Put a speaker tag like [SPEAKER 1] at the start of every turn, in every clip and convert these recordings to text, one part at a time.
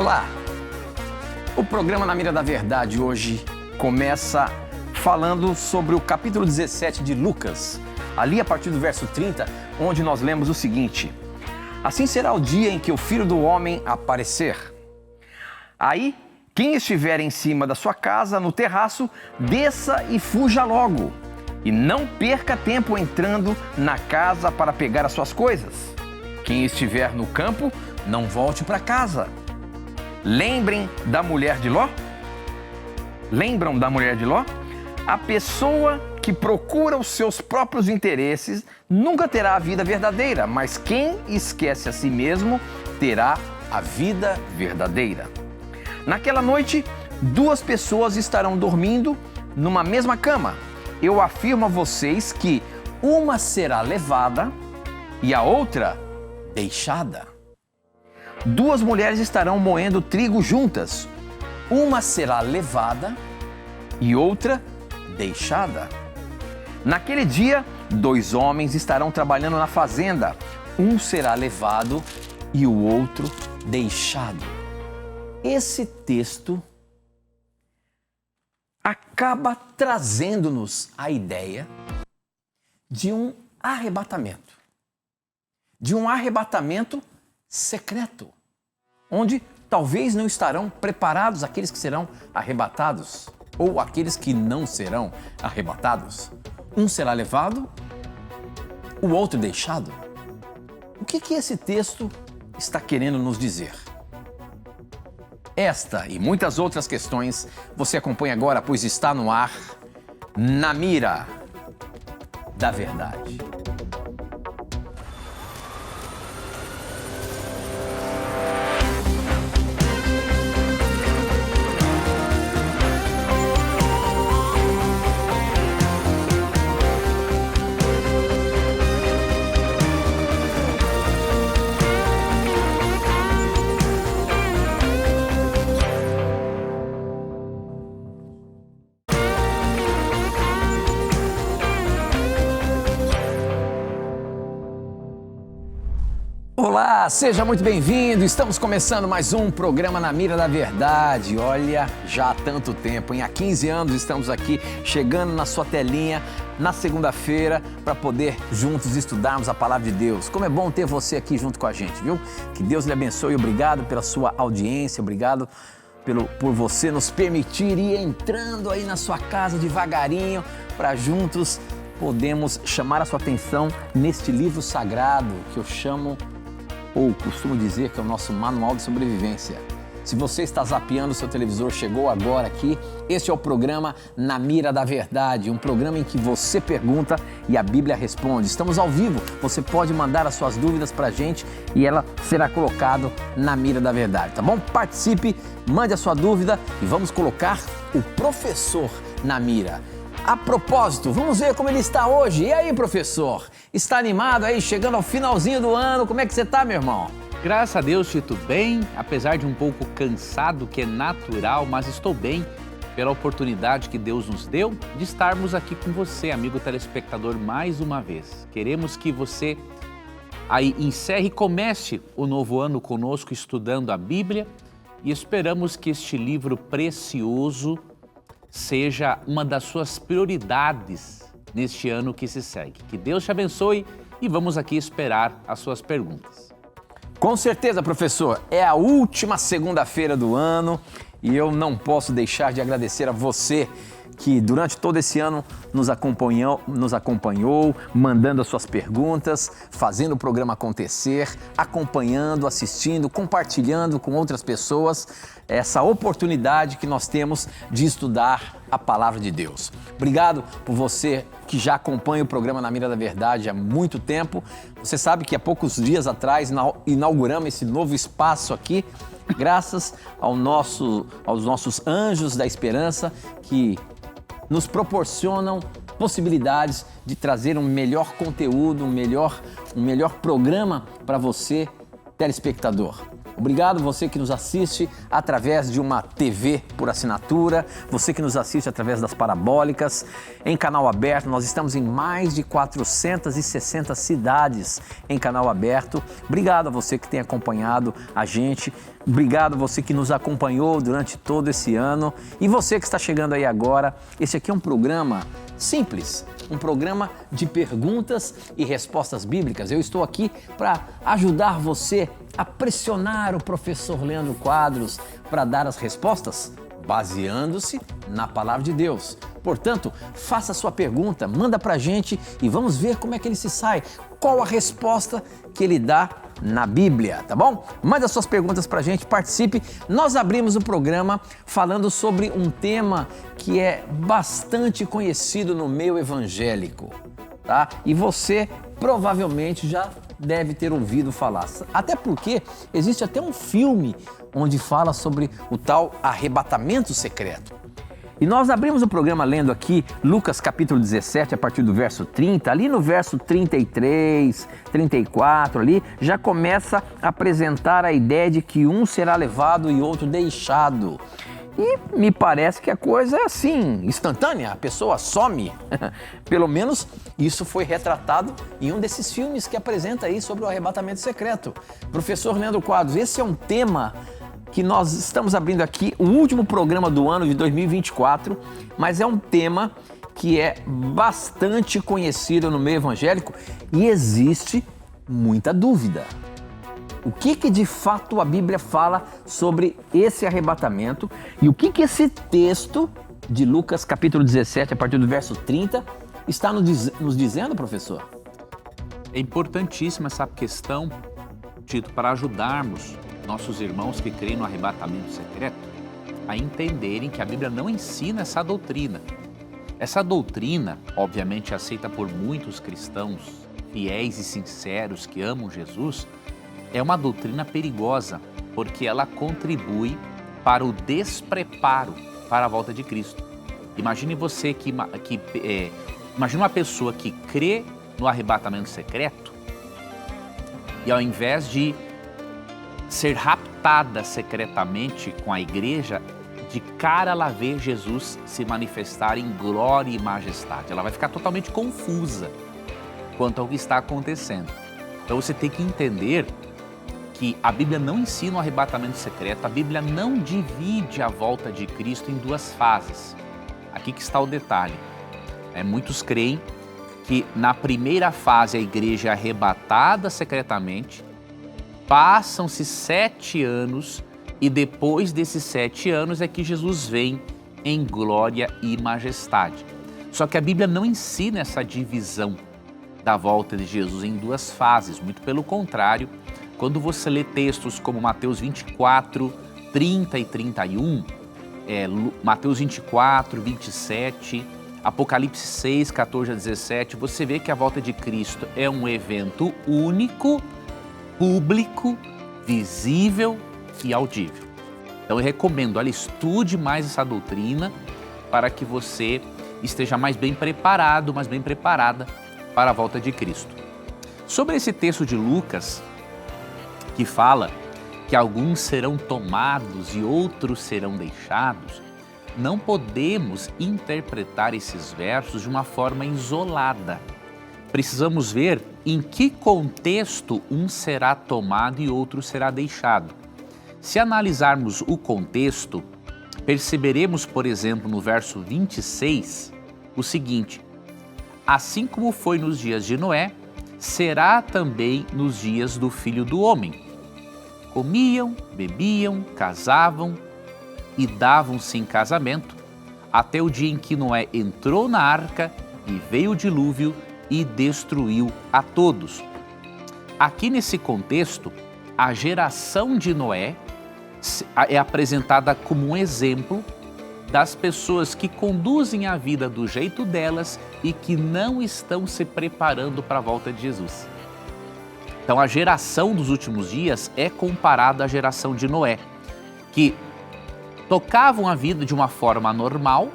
[SPEAKER 1] Olá! O programa Na Mira da Verdade hoje começa falando sobre o capítulo 17 de Lucas, ali a partir do verso 30, onde nós lemos o seguinte: assim será o dia em que o Filho do Homem aparecer. Aí, quem estiver em cima da sua casa, no terraço, desça e fuja logo. E não perca tempo entrando na casa para pegar as suas coisas. Quem estiver no campo, não volte para casa. Lembrem da mulher de Ló? Lembram da mulher de Ló? A pessoa que procura os seus próprios interesses nunca terá a vida verdadeira, mas quem esquece a si mesmo terá a vida verdadeira. Naquela noite, duas pessoas estarão dormindo numa mesma cama. Eu afirmo a vocês que uma será levada e a outra deixada. Duas mulheres estarão moendo trigo juntas. Uma será levada e outra deixada. Naquele dia, dois homens estarão trabalhando na fazenda. Um será levado e o outro deixado. Esse texto acaba trazendo-nos a ideia de um arrebatamento. De um arrebatamento secreto, onde talvez não estarão preparados aqueles que serão arrebatados ou aqueles que não serão arrebatados. Um será levado, o outro deixado. O que esse texto está querendo nos dizer? Esta e muitas outras questões você acompanha agora, pois está no ar Na Mira da Verdade. Olá, seja muito bem-vindo. Estamos começando mais um programa Na Mira da Verdade. Olha, já há tanto tempo, hein? Há 15 anos estamos aqui, chegando na sua telinha, na segunda-feira, para poder juntos estudarmos a Palavra de Deus. Como é bom ter você aqui junto com a gente, viu? Que Deus lhe abençoe. Obrigado pela sua audiência, obrigado por você nos permitir ir entrando aí na sua casa devagarinho, para juntos podermos chamar a sua atenção neste livro sagrado que eu chamo, ou costumo dizer, que é o nosso manual de sobrevivência. Se você está zapeando o seu televisor, chegou agora aqui, este é o programa Na Mira da Verdade, um programa em que você pergunta e a Bíblia responde. Estamos ao vivo, você pode mandar as suas dúvidas para a gente e ela será colocada na Mira da Verdade, tá bom? Participe, mande a sua dúvida e vamos colocar o professor na mira. A propósito, vamos ver como ele está hoje. E aí, professor? Está animado aí, chegando ao finalzinho do ano? Como é que você está, meu irmão?
[SPEAKER 2] Graças a Deus, Tito, bem, apesar de um pouco cansado, que é natural, mas estou bem pela oportunidade que Deus nos deu de estarmos aqui com você, amigo telespectador, mais uma vez. Queremos que você aí encerre e comece o novo ano conosco estudando a Bíblia e esperamos que este livro precioso seja uma das suas prioridades neste ano que se segue. Que Deus te abençoe e vamos aqui esperar as suas perguntas.
[SPEAKER 1] Com certeza, professor. É a última segunda-feira do ano e eu não posso deixar de agradecer a você que durante todo esse ano nos acompanhou, mandando as suas perguntas, fazendo o programa acontecer, acompanhando, assistindo, compartilhando com outras pessoas essa oportunidade que nós temos de estudar a Palavra de Deus. Obrigado por você que já acompanha o programa Na Mira da Verdade há muito tempo. Você sabe que há poucos dias atrás inauguramos esse novo espaço aqui, graças aos nossos anjos da esperança que nos proporcionam possibilidades de trazer um melhor conteúdo, um melhor programa para você, telespectador. Obrigado você que nos assiste através de uma TV por assinatura, você que nos assiste através das parabólicas, em canal aberto. Nós estamos em mais de 460 cidades em canal aberto. Obrigado a você que tem acompanhado a gente. Obrigado a você que nos acompanhou durante todo esse ano. E você que está chegando aí agora, esse aqui é um programa simples, um programa de perguntas e respostas bíblicas. Eu estou aqui para ajudar você a pressionar o professor Leandro Quadros para dar as respostas baseando-se na palavra de Deus. Portanto, faça a sua pergunta, manda para a gente e vamos ver como é que ele se sai, qual a resposta que ele dá na Bíblia, tá bom? Manda suas perguntas pra gente, participe. Nós abrimos o programa falando sobre um tema que é bastante conhecido no meio evangélico, tá? E você provavelmente já deve ter ouvido falar. Até porque existe até um filme onde fala sobre o tal arrebatamento secreto. E nós abrimos o programa lendo aqui Lucas capítulo 17, a partir do verso 30. Ali no verso 33, 34, ali já começa a apresentar a ideia de que um será levado e outro deixado. E me parece que a coisa é assim, instantânea, a pessoa some. Pelo menos isso foi retratado em um desses filmes que apresenta aí sobre o arrebatamento secreto. Professor Leandro Quadros, esse é um tema que nós estamos abrindo aqui, o último programa do ano de 2024, mas é um tema que é bastante conhecido no meio evangélico e existe muita dúvida. O que de fato a Bíblia fala sobre esse arrebatamento e o que esse texto de Lucas capítulo 17, a partir do verso 30, está nos dizendo, professor?
[SPEAKER 2] É importantíssima essa questão, Tito, para ajudarmos nossos irmãos que creem no arrebatamento secreto a entenderem que a Bíblia não ensina essa doutrina. Essa doutrina, obviamente aceita por muitos cristãos fiéis e sinceros que amam Jesus, é uma doutrina perigosa, porque ela contribui para o despreparo para a volta de Cristo. Imagine você imagine uma pessoa que crê no arrebatamento secreto e ao invés de ser raptada secretamente com a igreja, de cara ela vê Jesus se manifestar em glória e majestade. Ela vai ficar totalmente confusa quanto ao que está acontecendo. Então você tem que entender que a Bíblia não ensina o arrebatamento secreto, a Bíblia não divide a volta de Cristo em duas fases. Aqui que está o detalhe. Muitos creem que na primeira fase a igreja é arrebatada secretamente, passam-se 7 anos e depois desses 7 anos é que Jesus vem em glória e majestade. Só que a Bíblia não ensina essa divisão da volta de Jesus em duas fases, muito pelo contrário. Quando você lê textos como Mateus 24, 30 e 31, Mateus 24, 27, Apocalipse 6, 14 a 17, você vê que a volta de Cristo é um evento único, público, visível e audível. Então eu recomendo, estude mais essa doutrina para que você esteja mais bem preparado, mais bem preparada para a volta de Cristo. Sobre esse texto de Lucas, que fala que alguns serão tomados e outros serão deixados, não podemos interpretar esses versos de uma forma isolada. Precisamos ver em que contexto um será tomado e outro será deixado. Se analisarmos o contexto, perceberemos, por exemplo, no verso 26, o seguinte: assim como foi nos dias de Noé, será também nos dias do Filho do Homem. Comiam, bebiam, casavam e davam-se em casamento, até o dia em que Noé entrou na arca e veio o dilúvio e destruiu a todos. Aqui nesse contexto, a geração de Noé é apresentada como um exemplo das pessoas que conduzem a vida do jeito delas e que não estão se preparando para a volta de Jesus. Então a geração dos últimos dias é comparada à geração de Noé, que tocavam a vida de uma forma normal,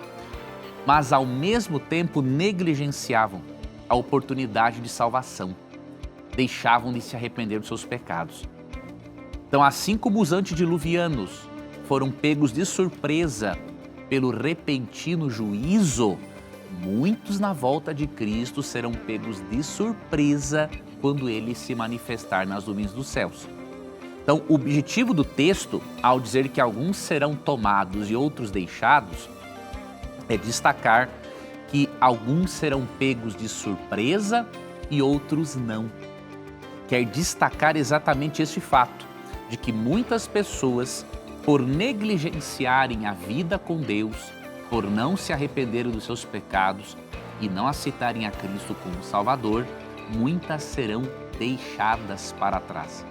[SPEAKER 2] mas ao mesmo tempo negligenciavam a oportunidade de salvação, deixavam de se arrepender dos seus pecados. Então, assim como os antediluvianos foram pegos de surpresa pelo repentino juízo, muitos na volta de Cristo serão pegos de surpresa quando ele se manifestar nas nuvens dos céus. Então, o objetivo do texto, ao dizer que alguns serão tomados e outros deixados, é destacar que alguns serão pegos de surpresa e outros não. Quer destacar exatamente este fato, de que muitas pessoas, por negligenciarem a vida com Deus, por não se arrependerem dos seus pecados e não aceitarem a Cristo como Salvador, muitas serão deixadas para trás.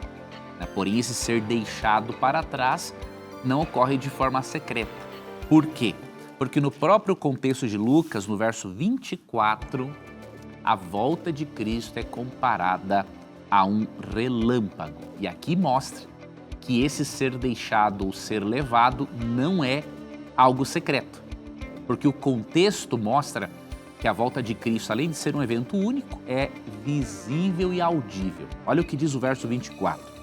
[SPEAKER 2] Porém, esse ser deixado para trás não ocorre de forma secreta. Por quê? Porque no próprio contexto de Lucas, no verso 24, a volta de Cristo é comparada a um relâmpago. E aqui mostra que esse ser deixado ou ser levado não é algo secreto. Porque o contexto mostra que a volta de Cristo, além de ser um evento único, é visível e audível. Olha o que diz o verso 24.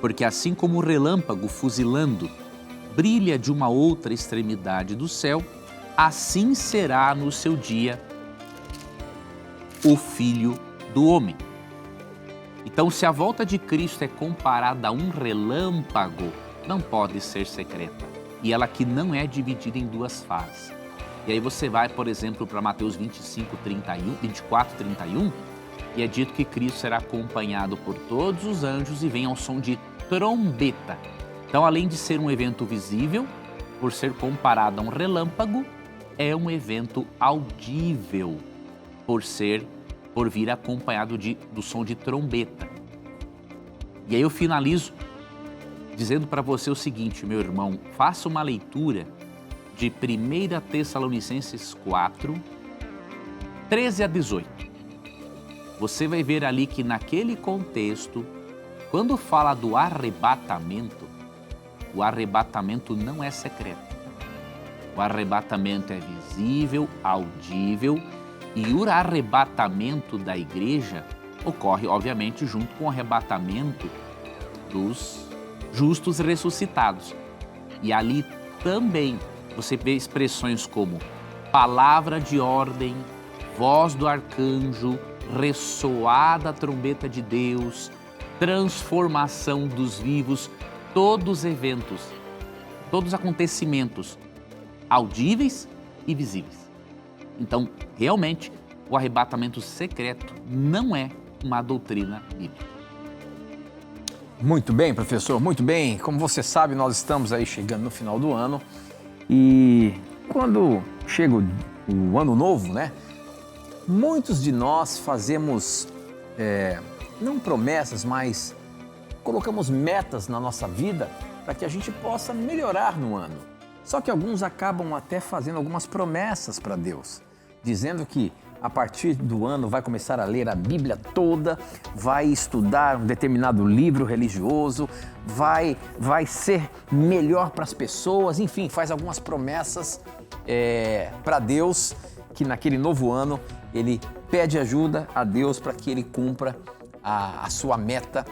[SPEAKER 2] Porque assim como o relâmpago fuzilando brilha de uma outra extremidade do céu, assim será no seu dia o Filho do Homem. Então, se a volta de Cristo é comparada a um relâmpago, não pode ser secreta. E ela que não é dividida em duas fases. E aí você vai, por exemplo, para Mateus 24, 31, e é dito que Cristo será acompanhado por todos os anjos e vem ao som de trombeta. Então, além de ser um evento visível, por ser comparado a um relâmpago, é um evento audível, por vir acompanhado do som de trombeta. E aí eu finalizo dizendo para você o seguinte, meu irmão, faça uma leitura de 1 Tessalonicenses 4, 13 a 18. Você vai ver ali que naquele contexto, quando fala do arrebatamento, o arrebatamento não é secreto. O arrebatamento é visível, audível, e o arrebatamento da igreja ocorre, obviamente, junto com o arrebatamento dos justos ressuscitados. E ali também você vê expressões como palavra de ordem, voz do arcanjo, ressoada a trombeta de Deus, transformação dos vivos, todos eventos, todos acontecimentos audíveis e visíveis. Então, realmente, o arrebatamento secreto não é uma doutrina bíblica.
[SPEAKER 1] Muito bem, professor, muito bem. Como você sabe, nós estamos aí chegando no final do ano e quando chega o ano novo, né? Muitos de nós fazemos, não promessas, mas colocamos metas na nossa vida para que a gente possa melhorar no ano. Só que alguns acabam até fazendo algumas promessas para Deus, dizendo que a partir do ano vai começar a ler a Bíblia toda, vai estudar um determinado livro religioso, vai ser melhor para as pessoas, enfim, faz algumas promessas para Deus, que naquele novo ano ele pede ajuda a Deus para que ele cumpra a sua meta,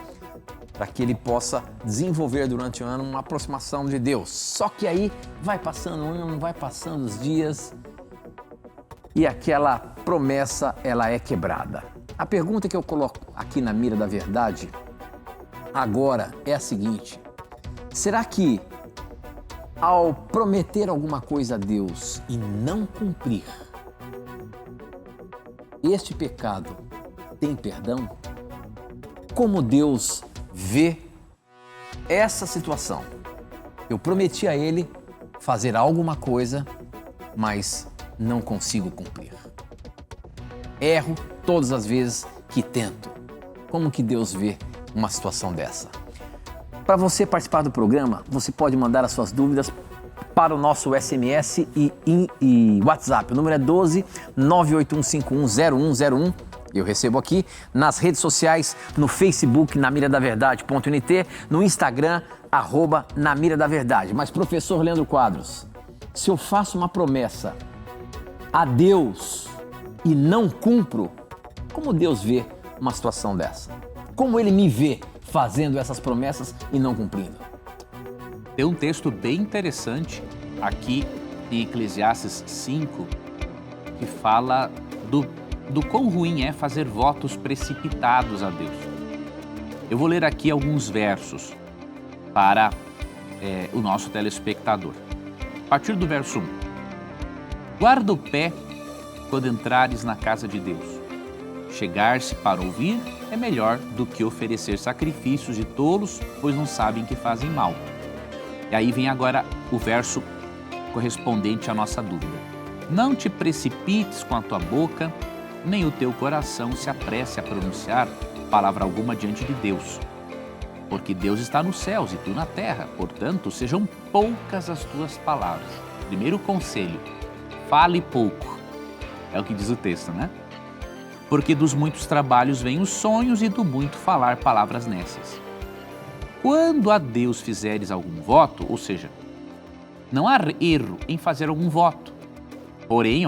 [SPEAKER 1] para que ele possa desenvolver durante o ano uma aproximação de Deus. Só que aí vai passando o ano, vai passando os dias e aquela promessa ela é quebrada. A pergunta que eu coloco aqui na mira da verdade agora é a seguinte: será que ao prometer alguma coisa a Deus e não cumprir, este pecado tem perdão? Como Deus vê essa situação? Eu prometi a Ele fazer alguma coisa, mas não consigo cumprir. Erro todas as vezes que tento. Como que Deus vê uma situação dessa? Para você participar do programa, você pode mandar as suas dúvidas para o nosso SMS e WhatsApp. O número é 12 981510101. Eu recebo aqui nas redes sociais, no Facebook, namiradaverdade.nt, no Instagram, @namiradaverdade. Mas, professor Leandro Quadros, se eu faço uma promessa a Deus e não cumpro, como Deus vê uma situação dessa? Como Ele me vê fazendo essas promessas e não cumprindo?
[SPEAKER 2] Tem um texto bem interessante aqui em Eclesiastes 5 que fala do quão ruim é fazer votos precipitados a Deus. Eu vou ler aqui alguns versos para o nosso telespectador. A partir do verso 1. Guarda o pé quando entrares na casa de Deus. Chegar-se para ouvir é melhor do que oferecer sacrifícios de tolos, pois não sabem que fazem mal. E aí vem agora o verso correspondente à nossa dúvida. Não te precipites com a tua boca, nem o teu coração se apresse a pronunciar palavra alguma diante de Deus. Porque Deus está nos céus e tu na terra, portanto, sejam poucas as tuas palavras. Primeiro conselho, fale pouco. É o que diz o texto, né? Porque dos muitos trabalhos vêm os sonhos e do muito falar palavras nécias. Quando a Deus fizeres algum voto, ou seja, não há erro em fazer algum voto. Porém,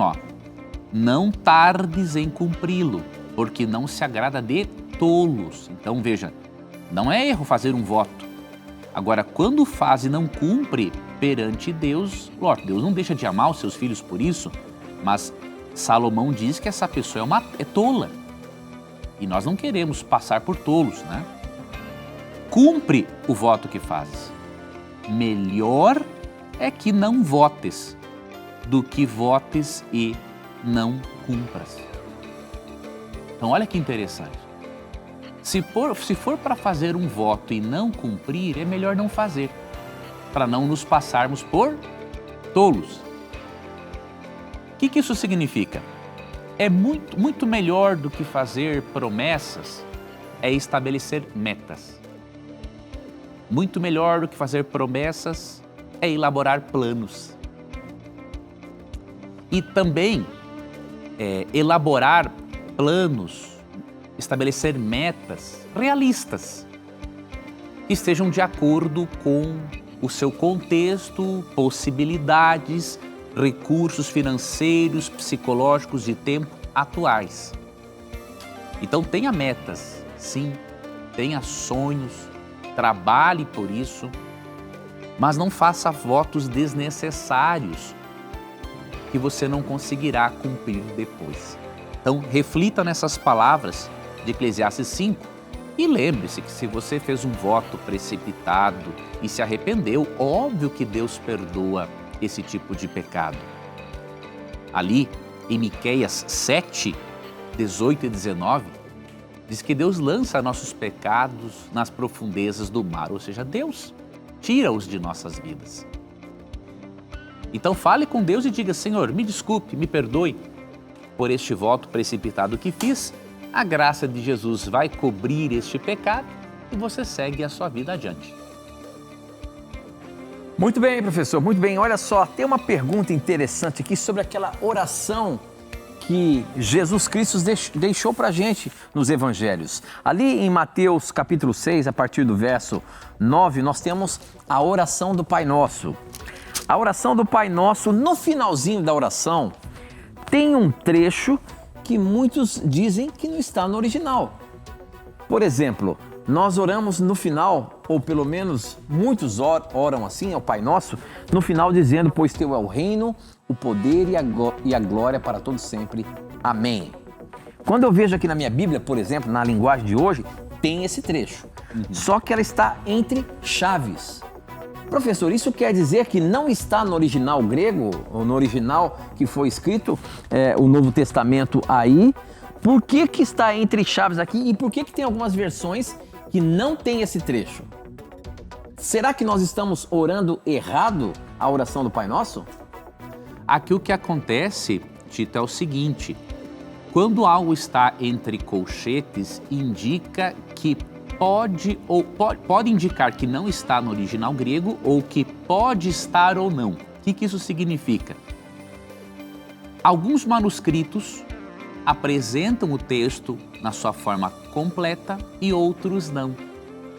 [SPEAKER 2] não tardes em cumpri-lo, porque não se agrada de tolos. Então, veja, não é erro fazer um voto. Agora, quando faz e não cumpre perante Deus, lógico, Deus não deixa de amar os seus filhos por isso, mas Salomão diz que essa pessoa é tola. E nós não queremos passar por tolos, né? Cumpre o voto que fazes. Melhor é que não votes do que votes e não cumpras. Então, olha que interessante. Se for para fazer um voto e não cumprir, é melhor não fazer, para não nos passarmos por tolos. O que isso significa? É muito melhor do que fazer promessas, é estabelecer metas. Muito melhor do que fazer promessas é elaborar planos. E também elaborar planos, estabelecer metas realistas, que estejam de acordo com o seu contexto, possibilidades, recursos financeiros, psicológicos e tempo atuais. Então tenha metas, sim, tenha sonhos, trabalhe por isso, mas não faça votos desnecessários que você não conseguirá cumprir depois. Então reflita nessas palavras de Eclesiastes 5 e lembre-se que se você fez um voto precipitado e se arrependeu, óbvio que Deus perdoa esse tipo de pecado. Ali em Miqueias 7, 18 e 19, diz que Deus lança nossos pecados nas profundezas do mar, ou seja, Deus tira-os de nossas vidas. Então fale com Deus e diga: Senhor, me desculpe, me perdoe por este voto precipitado que fiz. A graça de Jesus vai cobrir este pecado e você segue a sua vida adiante.
[SPEAKER 1] Muito bem, professor, muito bem. Olha só, tem uma pergunta interessante aqui sobre aquela oração que Jesus Cristo deixou para a gente nos evangelhos. Ali em Mateus capítulo 6, a partir do verso 9, nós temos a oração do Pai Nosso. A oração do Pai Nosso, no finalzinho da oração, tem um trecho que muitos dizem que não está no original. Por exemplo, nós oramos no final, ou pelo menos muitos oram assim ao Pai Nosso, no final dizendo: pois teu é o reino, o poder e a glória para todos sempre. Amém. Quando eu vejo aqui na minha Bíblia, por exemplo, na linguagem de hoje, tem esse trecho. Só que ela está entre chaves. Professor, isso quer dizer que não está no original grego, ou no original que foi escrito, o Novo Testamento aí? Por que está entre chaves aqui e por que tem algumas versões que não tem esse trecho? Será que nós estamos orando errado a oração do Pai Nosso?
[SPEAKER 2] Aqui o que acontece, Tito, é o seguinte: quando algo está entre colchetes, indica que pode indicar que não está no original grego ou que pode estar ou não. O que isso significa? Alguns manuscritos apresentam o texto na sua forma completa e outros não.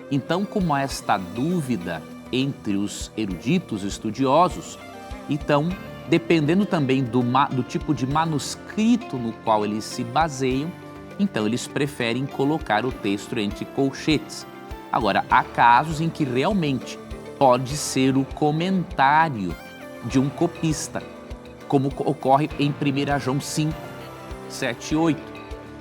[SPEAKER 2] Então, como há esta dúvida entre os eruditos estudiosos, então, dependendo também do tipo de manuscrito no qual eles se baseiam, então eles preferem colocar o texto entre colchetes. Agora, há casos em que realmente pode ser o comentário de um copista, como ocorre em 1 João 5, 7 e 8.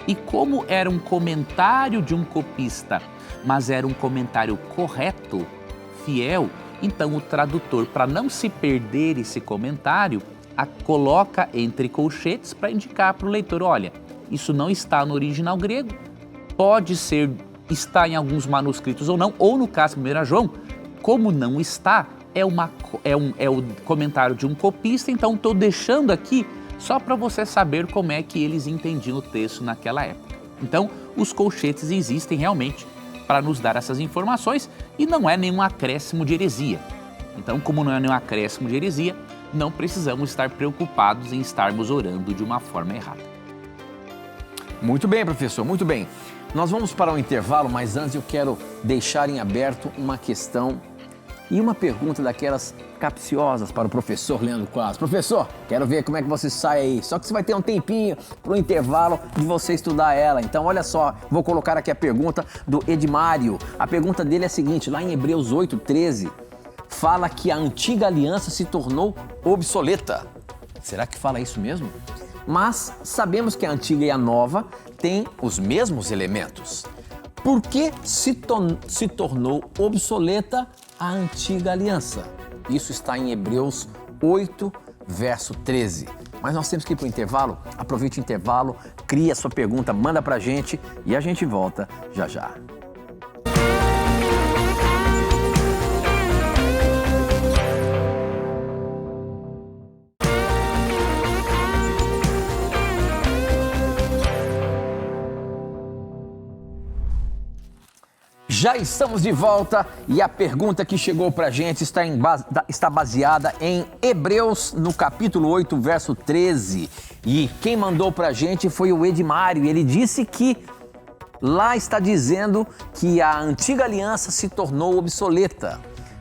[SPEAKER 2] E como era um comentário de um copista, mas era um comentário correto, fiel, então o tradutor, para não se perder esse comentário, a coloca entre colchetes para indicar para o leitor, olha, isso não está no original grego, pode ser, está em alguns manuscritos ou não, ou no caso de 1 João, como não está, é o comentário de um copista, então estou deixando aqui só para você saber como é que eles entendiam o texto naquela época. Então, os colchetes existem realmente para nos dar essas informações e não é nenhum acréscimo de heresia. Então, como não é nenhum acréscimo de heresia, não precisamos estar preocupados em estarmos orando de uma forma errada.
[SPEAKER 1] Muito bem, professor, muito bem. Nós vamos para um intervalo, mas antes eu quero deixar em aberto uma questão e uma pergunta daquelas capciosas para o professor Leandro Quadros. Professor, quero ver como é que você sai aí. Só que você vai ter um tempinho para o intervalo de você estudar ela. Então, olha só, vou colocar aqui a pergunta do Edmário. A pergunta dele é a seguinte, lá em Hebreus 8:13, fala que a antiga aliança se tornou obsoleta. Será que fala isso mesmo? Mas sabemos que a antiga e a nova têm os mesmos elementos. Por que se tornou obsoleta a antiga aliança? Isso está em Hebreus 8, verso 13. Mas nós temos que ir para o intervalo. Aproveite o intervalo, crie a sua pergunta, manda para a gente e a gente volta já já. Já estamos de volta e a pergunta que chegou para a gente está baseada em Hebreus, no capítulo 8, verso 13. E quem mandou para a gente foi o Edmário. Ele disse que lá está dizendo que a antiga aliança se tornou obsoleta.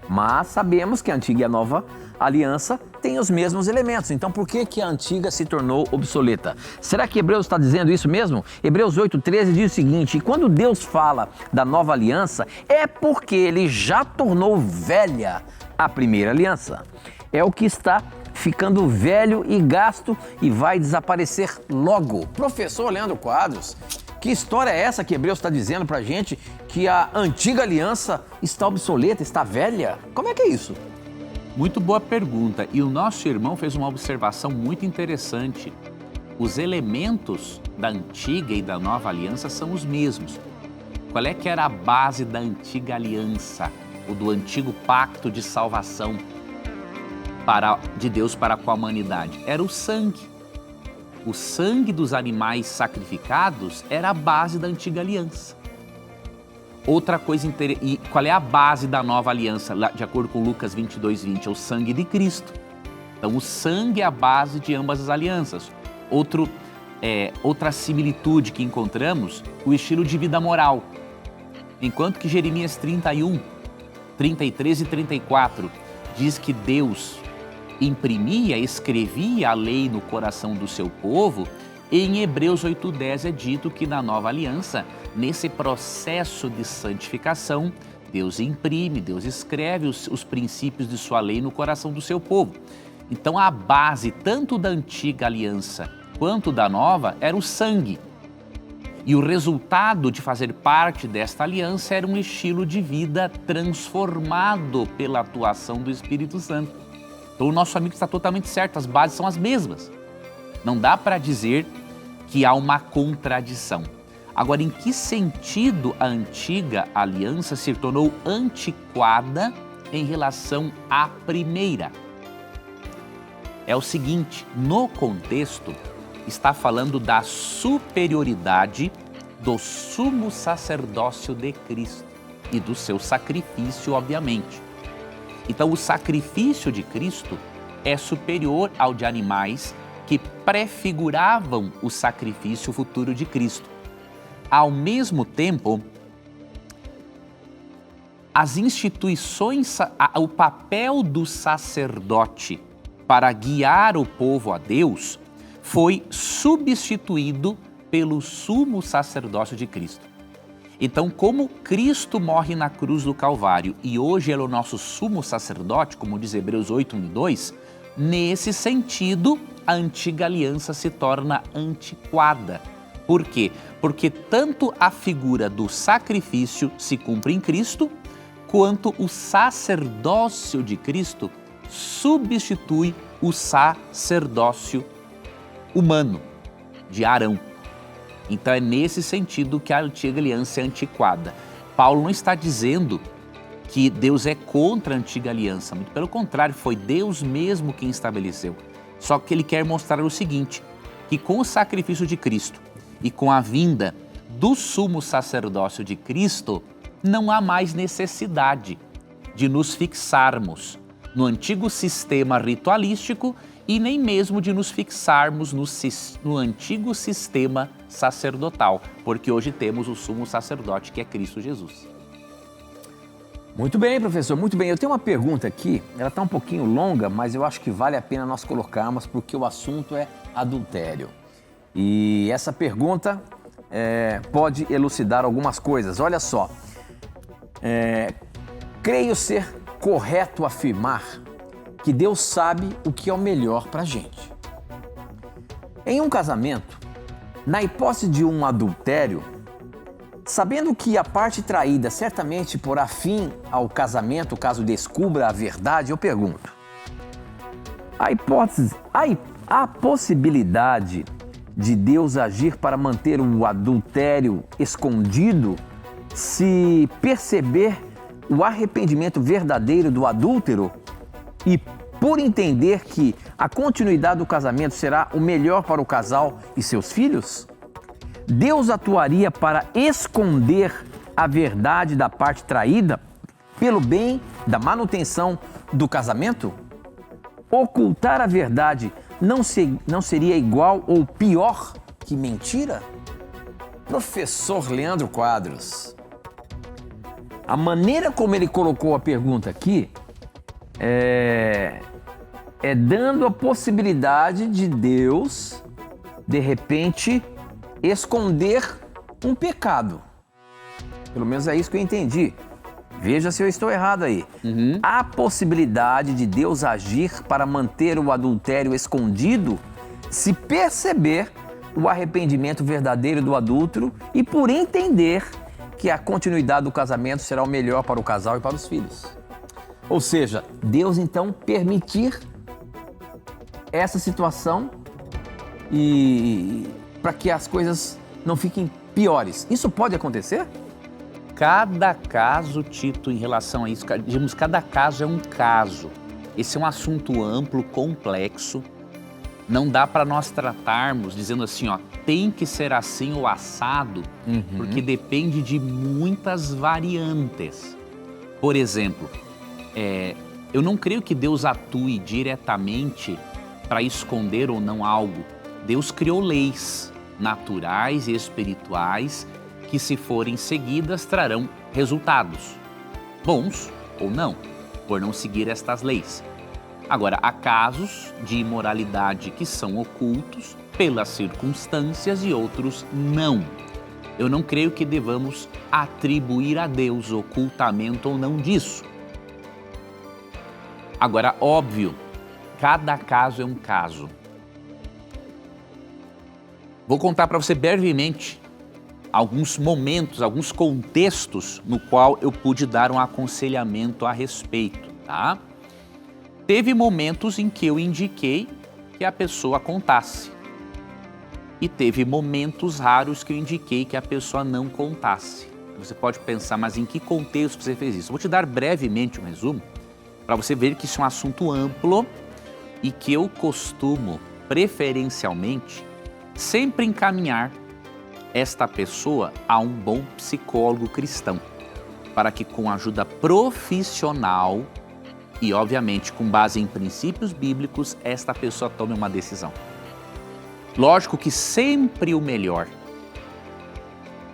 [SPEAKER 1] Mas sabemos que a antiga e a nova aliança têm os mesmos elementos. Então, por que a antiga se tornou obsoleta? Será que Hebreus está dizendo isso mesmo? Hebreus 8:13 diz o seguinte, e quando Deus fala da nova aliança, é porque ele já tornou velha a primeira aliança. É o que está ficando velho e gasto e vai desaparecer logo. Professor Leandro Quadros, que história é essa que Hebreus está dizendo para a gente que a antiga aliança está obsoleta, está velha? Como é que é isso?
[SPEAKER 2] Muito boa pergunta. E o nosso irmão fez uma observação muito interessante. Os elementos da antiga e da nova aliança são os mesmos. Qual é que era a base da antiga aliança, ou do antigo pacto de salvação de Deus para com a humanidade? Era o sangue. O sangue dos animais sacrificados era a base da antiga aliança. Outra coisa interessante, e qual é a base da nova aliança? De acordo com Lucas 22:20, é o sangue de Cristo. Então, o sangue é a base de ambas as alianças. Outra similitude que encontramos, o estilo de vida moral. Enquanto que Jeremias 31, 33 e 34 diz que Deus escrevia a lei no coração do seu povo, em Hebreus 8:10 é dito que na nova aliança, nesse processo de santificação, Deus imprime, Deus escreve os princípios de sua lei no coração do seu povo. Então a base tanto da antiga aliança quanto da nova era o sangue. E o resultado de fazer parte desta aliança era um estilo de vida transformado pela atuação do Espírito Santo. Então o nosso amigo está totalmente certo, as bases são as mesmas. Não dá para dizer que há uma contradição. Agora, em que sentido a antiga aliança se tornou antiquada em relação à primeira? É o seguinte, no contexto, está falando da superioridade do sumo sacerdócio de Cristo e do seu sacrifício, obviamente. Então, o sacrifício de Cristo é superior ao de animais que prefiguravam o sacrifício futuro de Cristo. Ao mesmo tempo, as instituições, o papel do sacerdote para guiar o povo a Deus foi substituído pelo sumo sacerdócio de Cristo. Então, como Cristo morre na cruz do Calvário e hoje ele é o nosso sumo sacerdote, como diz Hebreus 8, 1 e 2, nesse sentido, a antiga aliança se torna antiquada. Por quê? Porque tanto a figura do sacrifício se cumpre em Cristo, quanto o sacerdócio de Cristo substitui o sacerdócio humano de Arão. Então é nesse sentido que a antiga aliança é antiquada. Paulo não está dizendo que Deus é contra a antiga aliança, muito pelo contrário, foi Deus mesmo quem estabeleceu. Só que ele quer mostrar o seguinte, que com o sacrifício de Cristo e com a vinda do sumo sacerdócio de Cristo, não há mais necessidade de nos fixarmos no antigo sistema ritualístico e nem mesmo de nos fixarmos no antigo sistema sacerdotal, porque hoje temos o sumo sacerdote que é Cristo Jesus.
[SPEAKER 1] Muito bem, professor, muito bem. Eu tenho uma pergunta aqui, ela está um pouquinho longa, mas eu acho que vale a pena nós colocarmos, porque o assunto é adultério. E essa pergunta pode elucidar algumas coisas. Olha só, creio ser correto afirmar que Deus sabe o que é o melhor para a gente. Em um casamento, na hipótese de um adultério, sabendo que a parte traída certamente porá fim ao casamento caso descubra a verdade, eu pergunto, a possibilidade de Deus agir para manter o adultério escondido se perceber o arrependimento verdadeiro do adúltero e por entender que a continuidade do casamento será o melhor para o casal e seus filhos? Deus atuaria para esconder a verdade da parte traída pelo bem da manutenção do casamento? Ocultar a verdade não seria igual ou pior que mentira? Professor Leandro Quadros, a maneira como ele colocou a pergunta aqui é dando a possibilidade de Deus, de repente, esconder um pecado. Pelo menos é isso que eu entendi. Veja se eu estou errado aí. Há possibilidade de Deus agir para manter o adultério escondido se perceber o arrependimento verdadeiro do adúltero e por entender que a continuidade do casamento será o melhor para o casal e para os filhos. Ou seja, Deus então permitir essa situação e para que as coisas não fiquem piores. Isso pode acontecer?
[SPEAKER 2] Cada caso, Tito, em relação a isso, digamos, cada caso é um caso. Esse é um assunto amplo, complexo. Não dá para nós tratarmos dizendo assim, ó, tem que ser assim ou assado, porque depende de muitas variantes. Por exemplo, eu não creio que Deus atue diretamente para esconder ou não algo. Deus criou leis naturais e espirituais que, se forem seguidas, trarão resultados, bons ou não, por não seguir estas leis. Agora, há casos de imoralidade que são ocultos pelas circunstâncias e outros não. Eu não creio que devamos atribuir a Deus ocultamento ou não disso. Agora, óbvio, cada caso é um caso. Vou contar para você brevemente alguns momentos, alguns contextos no qual eu pude dar um aconselhamento a respeito, tá? Teve momentos em que eu indiquei que a pessoa contasse. E teve momentos raros que eu indiquei que a pessoa não contasse. Você pode pensar, mas em que contexto você fez isso? Vou te dar brevemente um resumo, para você ver que isso é um assunto amplo e que eu costumo, preferencialmente, sempre encaminhar esta pessoa a um bom psicólogo cristão, para que com ajuda profissional e, obviamente, com base em princípios bíblicos, esta pessoa tome uma decisão. Lógico que sempre o melhor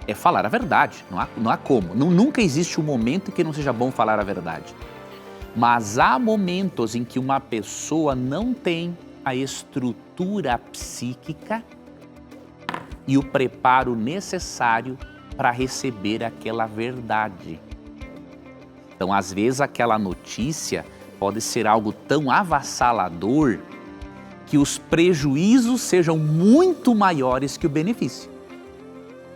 [SPEAKER 2] é falar a verdade, não há como. Nunca existe um momento que não seja bom falar a verdade. Mas há momentos em que uma pessoa não tem a estrutura psíquica e o preparo necessário para receber aquela verdade. Então, às vezes, aquela notícia pode ser algo tão avassalador que os prejuízos sejam muito maiores que o benefício.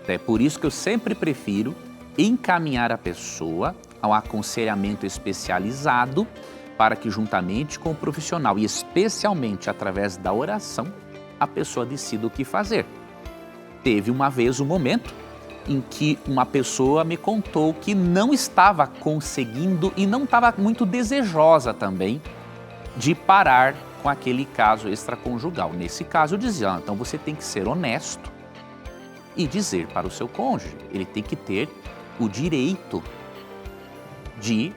[SPEAKER 2] É por isso que eu sempre prefiro encaminhar a pessoa ao aconselhamento especializado para que, juntamente com o profissional e especialmente através da oração, a pessoa decida o que fazer. Teve uma vez um momento em que uma pessoa me contou que não estava conseguindo e não estava muito desejosa também de parar com aquele caso extraconjugal. Nesse caso eu dizia, então você tem que ser honesto e dizer para o seu cônjuge, ele tem que ter o direito de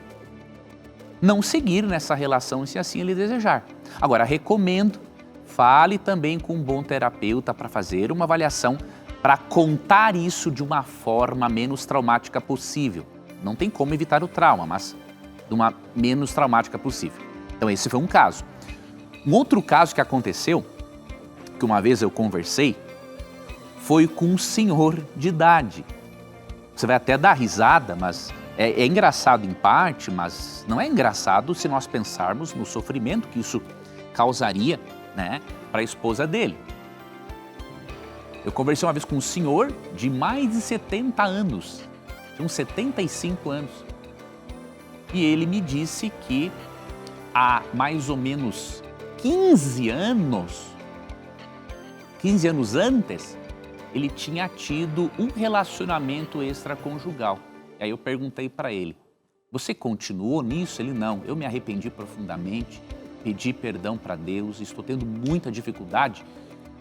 [SPEAKER 2] não seguir nessa relação se assim ele desejar. Agora, recomendo, fale também com um bom terapeuta para fazer uma avaliação para contar isso de uma forma menos traumática possível. Não tem como evitar o trauma, mas de uma menos traumática possível. Então esse foi um caso. Um outro caso que aconteceu, que uma vez eu conversei, foi com um senhor de idade. Você vai até dar risada, mas é engraçado em parte, mas não é engraçado se nós pensarmos no sofrimento que isso causaria, né, para a esposa dele. Eu conversei uma vez com um senhor de mais de 70 anos, de uns 75 anos. E ele me disse que há mais ou menos 15 anos antes, ele tinha tido um relacionamento extraconjugal. E aí eu perguntei para ele, você continuou nisso? Ele, não, eu me arrependi profundamente, pedi perdão para Deus, estou tendo muita dificuldade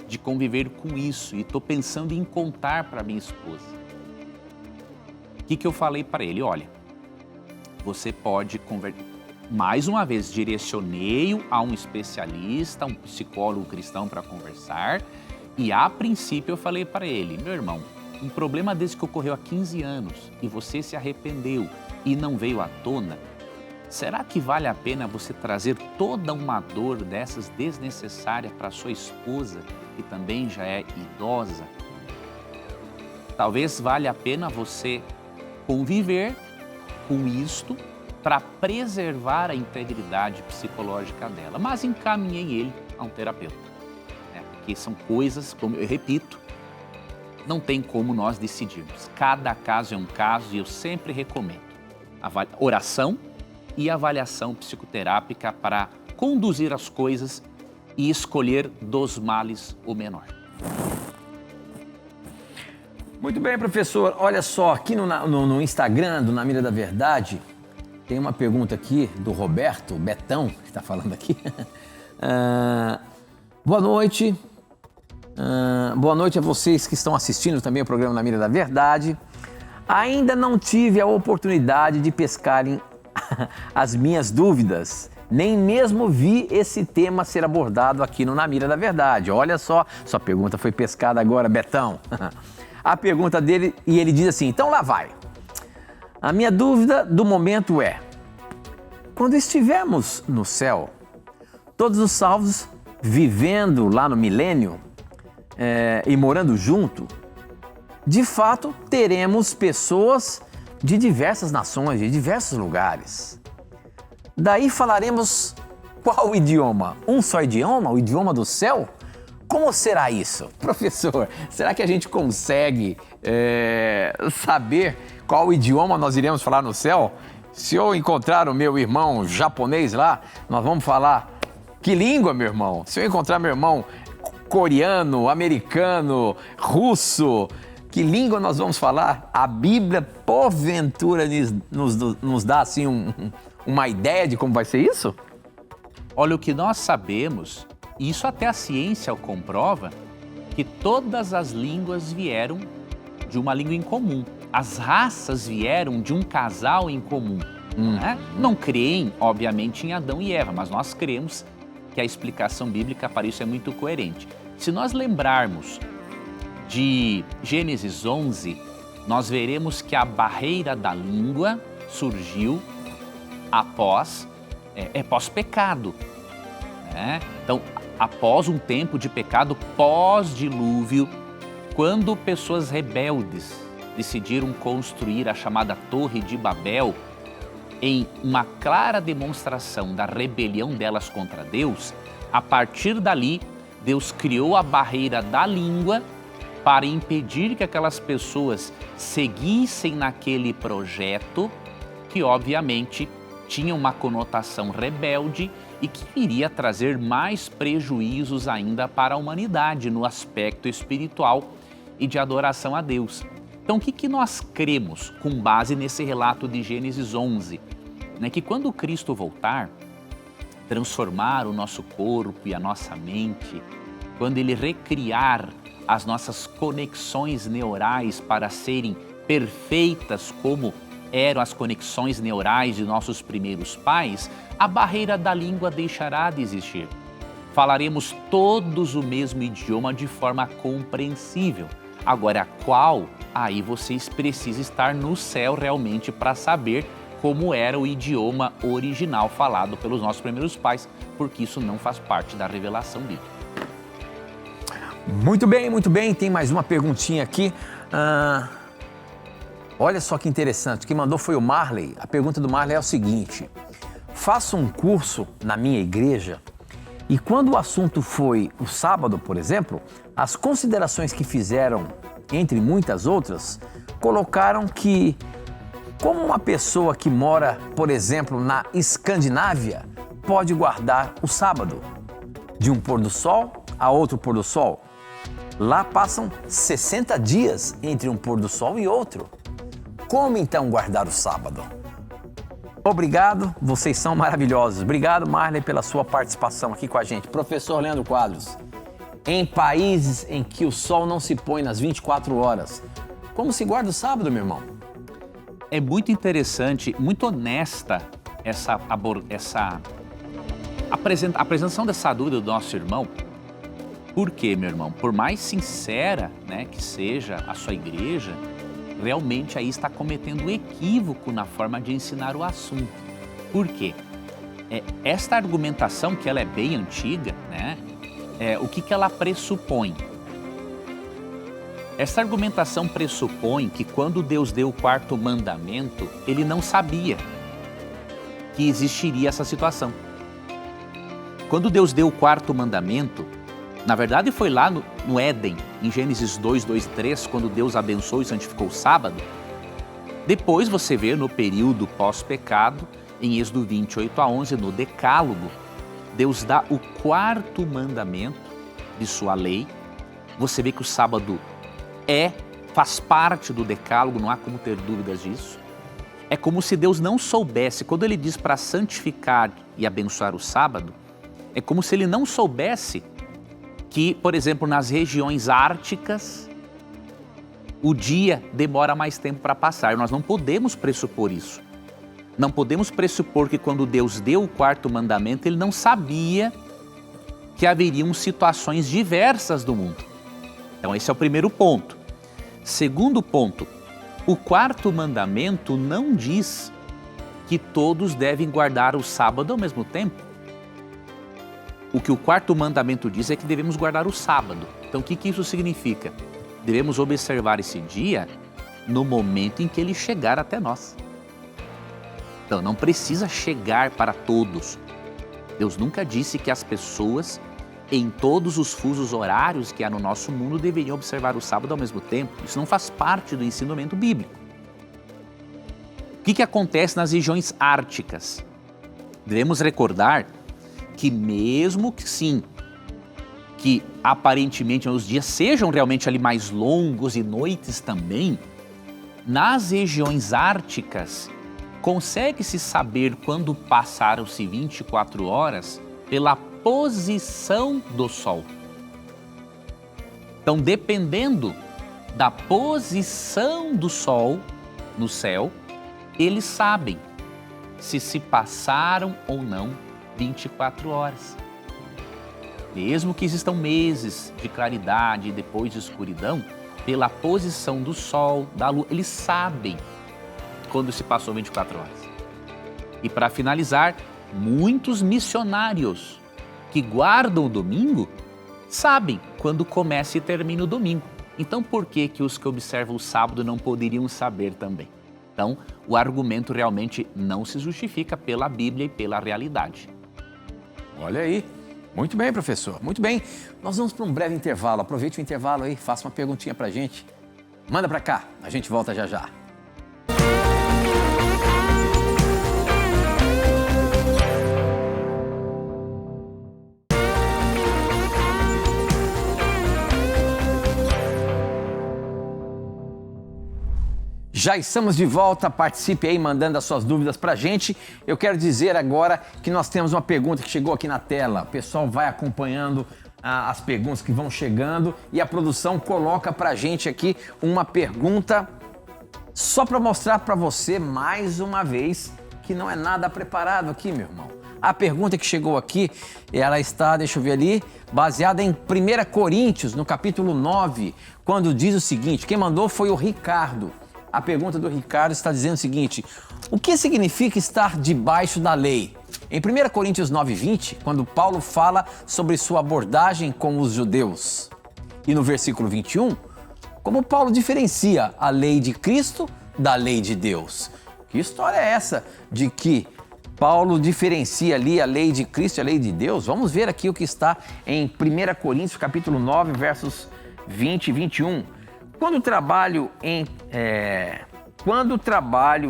[SPEAKER 2] de conviver com isso e estou pensando em contar para minha esposa. O que eu falei para ele? Olha, você pode conversar. Mais uma vez, direcionei-o a um especialista, um psicólogo cristão para conversar e a princípio eu falei para ele, meu irmão, um problema desse que ocorreu há 15 anos e você se arrependeu e não veio à tona, será que vale a pena você trazer toda uma dor dessas desnecessária para sua esposa, que também já é idosa? Talvez valha a pena você conviver com isto para preservar a integridade psicológica dela. Mas encaminhei ele a um terapeuta, né? Porque são coisas, como eu repito, não tem como nós decidirmos. Cada caso é um caso e eu sempre recomendo oração e avaliação psicoterápica para conduzir as coisas e escolher dos males o menor.
[SPEAKER 1] Muito bem, professor. Olha só, aqui no Instagram do Na Mira da Verdade, tem uma pergunta aqui do Roberto, Betão, que está falando aqui. Boa noite. Boa noite a vocês que estão assistindo também o programa Na Mira da Verdade. Ainda não tive a oportunidade de pescarem as minhas dúvidas, nem mesmo vi esse tema ser abordado aqui no Na Mira da Verdade. Olha só, sua pergunta foi pescada agora, Betão. A pergunta dele, e ele diz assim, então lá vai. A minha dúvida do momento é, quando estivermos no céu, todos os salvos vivendo lá no milênio e morando junto, de fato teremos pessoas de diversas nações, de diversos lugares. Daí falaremos qual idioma? Um só idioma? O idioma do céu? Como será isso? Professor, será que a gente consegue saber qual idioma nós iremos falar no céu? Se eu encontrar o meu irmão japonês lá, nós vamos falar que língua, meu irmão? Se eu encontrar meu irmão coreano, americano, russo, que língua nós vamos falar? A Bíblia, porventura, nos dá assim uma ideia de como vai ser isso?
[SPEAKER 2] Olha, o que nós sabemos, e isso até a ciência o comprova, que todas as línguas vieram de uma língua em comum. As raças vieram de um casal em comum. Né? Não creem, obviamente, em Adão e Eva, mas nós cremos que a explicação bíblica para isso é muito coerente. Se nós lembrarmos de Gênesis 11, nós veremos que a barreira da língua surgiu após pós-pecado. Né? Então, após um tempo de pecado pós-dilúvio, quando pessoas rebeldes decidiram construir a chamada Torre de Babel, em uma clara demonstração da rebelião delas contra Deus, a partir dali, Deus criou a barreira da língua para impedir que aquelas pessoas seguissem naquele projeto que, obviamente, tinha uma conotação rebelde e que iria trazer mais prejuízos ainda para a humanidade no aspecto espiritual e de adoração a Deus. Então, o que nós cremos com base nesse relato de Gênesis 11? Que quando Cristo voltar, transformar o nosso corpo e a nossa mente, quando Ele recriar as nossas conexões neurais para serem perfeitas como eram as conexões neurais de nossos primeiros pais, a barreira da língua deixará de existir. Falaremos todos o mesmo idioma de forma compreensível. Agora, qual? Aí vocês precisam estar no céu realmente para saber como era o idioma original falado pelos nossos primeiros pais, porque isso não faz parte da revelação bíblica.
[SPEAKER 1] Muito bem. Tem mais uma perguntinha aqui. Olha só que interessante. Quem mandou foi o Marley. A pergunta do Marley é o seguinte: faço um curso na minha igreja e quando o assunto foi o sábado, por exemplo, as considerações que fizeram, entre muitas outras, colocaram que, como uma pessoa que mora, por exemplo, na Escandinávia, pode guardar o sábado de um pôr do sol a outro pôr do sol. Lá passam 60 dias entre um pôr do sol e outro. Como então guardar o sábado? Obrigado, vocês são maravilhosos. Obrigado, Marley, pela sua participação aqui com a gente. Professor Leandro Quadros, em países em que o sol não se põe nas 24 horas, como se guarda o sábado, meu irmão?
[SPEAKER 2] É muito interessante, muito honesta essa apresentação dessa dúvida do nosso irmão. Por quê, meu irmão? Por mais sincera, que seja a sua igreja, realmente aí está cometendo um equívoco na forma de ensinar o assunto. Por quê? Esta argumentação, que ela é bem antiga, o que ela pressupõe? Essa argumentação pressupõe que quando Deus deu o quarto mandamento, Ele não sabia que existiria essa situação. Quando Deus deu o quarto mandamento, na verdade foi lá no Éden, em Gênesis 2, 2 e 3, quando Deus abençoou e santificou o sábado. Depois você vê no período pós-pecado, em Êxodo 28 a 11, no Decálogo, Deus dá o quarto mandamento de sua lei. Você vê que o sábado faz parte do Decálogo, não há como ter dúvidas disso. É como se Deus não soubesse, quando Ele diz para santificar e abençoar o sábado, é como se Ele não soubesse que, por exemplo, nas regiões árticas, o dia demora mais tempo para passar. Nós não podemos pressupor isso. Não podemos pressupor que quando Deus deu o quarto mandamento, Ele não sabia que haveriam situações diversas do mundo. Então esse é o primeiro ponto. Segundo ponto, o quarto mandamento não diz que todos devem guardar o sábado ao mesmo tempo. O que o quarto mandamento diz é que devemos guardar o sábado. Então o que isso significa? Devemos observar esse dia no momento em que ele chegar até nós. Então não precisa chegar para todos. Deus nunca disse que as pessoas, em todos os fusos horários que há no nosso mundo, deveriam observar o sábado ao mesmo tempo. Isso não faz parte do ensinamento bíblico. O que acontece nas regiões árticas? Devemos recordar que mesmo que sim, que aparentemente os dias sejam realmente ali mais longos e noites também, nas regiões árticas consegue-se saber quando passaram-se 24 horas pela posição do Sol. Então, dependendo da posição do Sol no céu, eles sabem se passaram ou não 24 horas. Mesmo que existam meses de claridade e depois de escuridão, pela posição do Sol, da Lua, eles sabem quando se passou 24 horas. E para finalizar, muitos missionários que guardam o domingo sabem quando começa e termina o domingo. Então por que os que observam o sábado não poderiam saber também? Então o argumento realmente não se justifica pela Bíblia e pela realidade.
[SPEAKER 1] Olha aí. Muito bem, professor. Muito bem. Nós vamos para um breve intervalo. Aproveite o intervalo aí, faça uma perguntinha para a gente. Manda para cá, a gente volta já já. Já estamos de volta, participe aí mandando as suas dúvidas pra gente. Eu quero dizer agora que nós temos uma pergunta que chegou aqui na tela. O pessoal vai acompanhando as perguntas que vão chegando e a produção coloca pra gente aqui uma pergunta só para mostrar para você mais uma vez que não é nada preparado aqui, meu irmão. A pergunta que chegou aqui, ela está, deixa eu ver ali, baseada em 1 Coríntios, no capítulo 9, quando diz o seguinte, quem mandou foi o Ricardo. A pergunta do Ricardo está dizendo o seguinte, o que significa estar debaixo da lei? Em 1 Coríntios 9:20, quando Paulo fala sobre sua abordagem com os judeus. E no versículo 21, como Paulo diferencia a lei de Cristo da lei de Deus. Que história é essa de que Paulo diferencia ali a lei de Cristo e a lei de Deus? Vamos ver aqui o que está em 1 Coríntios capítulo 9, versos 20 e 21. Quando trabalho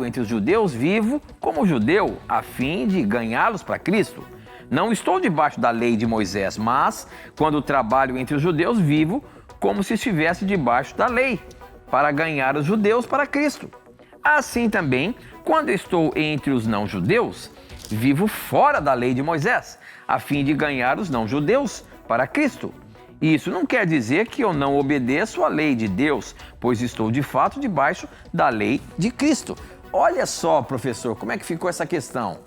[SPEAKER 1] entre os judeus, vivo como judeu, a fim de ganhá-los para Cristo. Não estou debaixo da lei de Moisés, mas quando trabalho entre os judeus, vivo como se estivesse debaixo da lei, para ganhar os judeus para Cristo. Assim também, quando estou entre os não-judeus, vivo fora da lei de Moisés, a fim de ganhar os não-judeus para Cristo. Isso não quer dizer que eu não obedeço à lei de Deus, pois estou de fato debaixo da lei de Cristo. Olha só, professor, como é que ficou essa questão?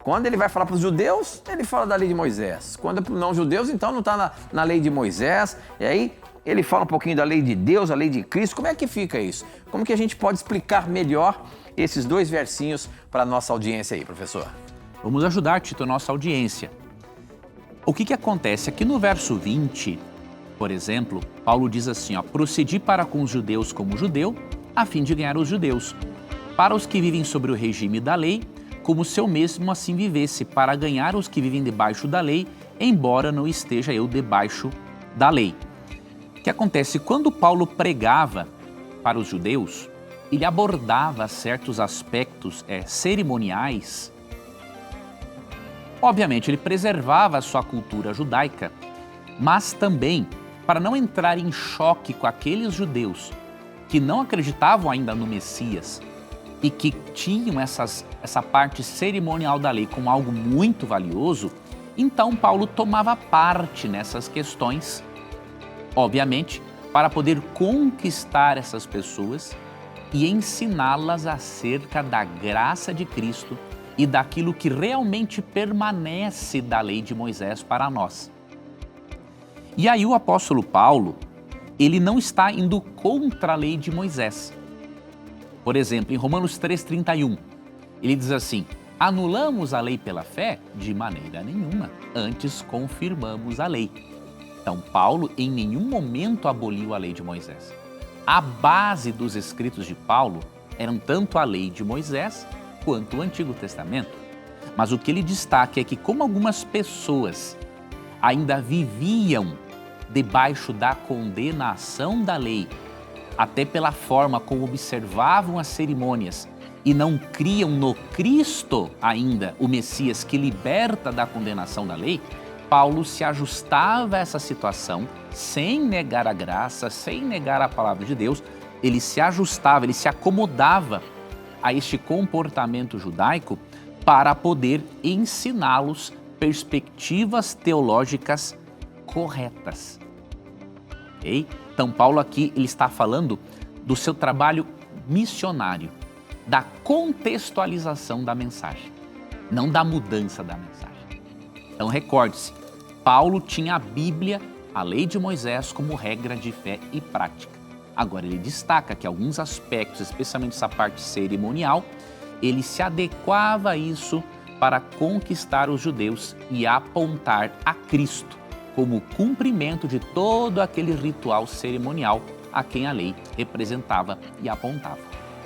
[SPEAKER 1] Quando ele vai falar para os judeus, ele fala da lei de Moisés. Quando é para os não-judeus, então não está na lei de Moisés. E aí ele fala um pouquinho da lei de Deus, a lei de Cristo. Como é que fica isso? Como que a gente pode explicar melhor esses dois versinhos para a nossa audiência aí, professor?
[SPEAKER 2] Vamos ajudar, Tito, a nossa audiência. O que acontece? Aqui no verso 20... Por exemplo, Paulo diz assim, procedi para com os judeus como judeu, a fim de ganhar os judeus. Para os que vivem sobre o regime da lei, como se eu mesmo assim vivesse, para ganhar os que vivem debaixo da lei, embora não esteja eu debaixo da lei. O que acontece? Quando Paulo pregava para os judeus, ele abordava certos aspectos cerimoniais. Obviamente, ele preservava a sua cultura judaica, mas também para não entrar em choque com aqueles judeus que não acreditavam ainda no Messias e que tinham essa parte cerimonial da lei como algo muito valioso, então Paulo tomava parte nessas questões, obviamente, para poder conquistar essas pessoas e ensiná-las acerca da graça de Cristo e daquilo que realmente permanece da lei de Moisés para nós. E aí o apóstolo Paulo, ele não está indo contra a lei de Moisés. Por exemplo, em Romanos 3,31, ele diz assim, anulamos a lei pela fé? De maneira nenhuma, antes confirmamos a lei. Então, Paulo em nenhum momento aboliu a lei de Moisés. A base dos escritos de Paulo eram tanto a lei de Moisés quanto o Antigo Testamento. Mas o que ele destaca é que como algumas pessoas ainda viviam debaixo da condenação da lei, até pela forma como observavam as cerimônias e não criam no Cristo ainda, o Messias que liberta da condenação da lei, Paulo se ajustava a essa situação sem negar a graça, sem negar a palavra de Deus, ele se ajustava, ele se acomodava a este comportamento judaico para poder ensiná-los perspectivas teológicas corretas. Okay? Então, Paulo aqui ele está falando do seu trabalho missionário, da contextualização da mensagem, não da mudança da mensagem. Então, recorde-se, Paulo tinha a Bíblia, a lei de Moisés, como regra de fé e prática. Agora, ele destaca que alguns aspectos, especialmente essa parte cerimonial, ele se adequava a isso para conquistar os judeus e apontar a Cristo como cumprimento de todo aquele ritual cerimonial a quem a lei representava e apontava.